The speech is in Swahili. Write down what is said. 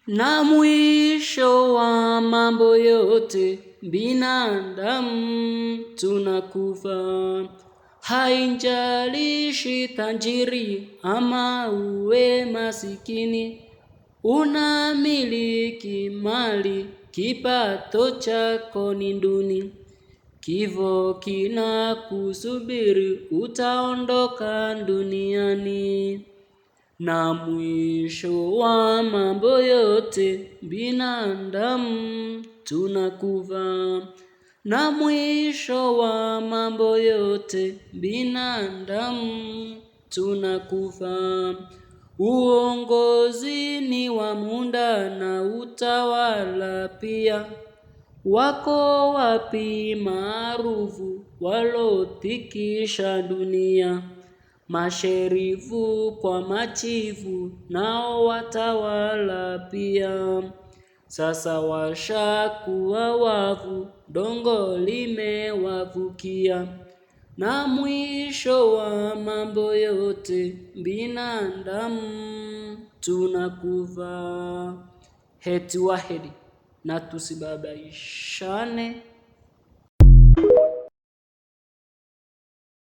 Na mwisho wa mambo yote, binadamu tunakufa. Haijalishi tajiri ama uwe masikini, unamiliki mali, kipato chako ni duni. Kifo kinakusubiri, utaondoka duniani. Na mwisho wa mambo yote, binadamu tunakufa. Na mwisho wa mambo yote, binadamu tunakufa. Uongozi ni wa muda na utawala pia. Wako wapi maarufu walotikisha dunia? Masherifu kwa machifu nao watawala pia. Sasa washakuwa wafu, dongo limewavukia. Na mwisho wa mambo yote, binadamu tunakufa. Heti wahedi na tusibabaishane.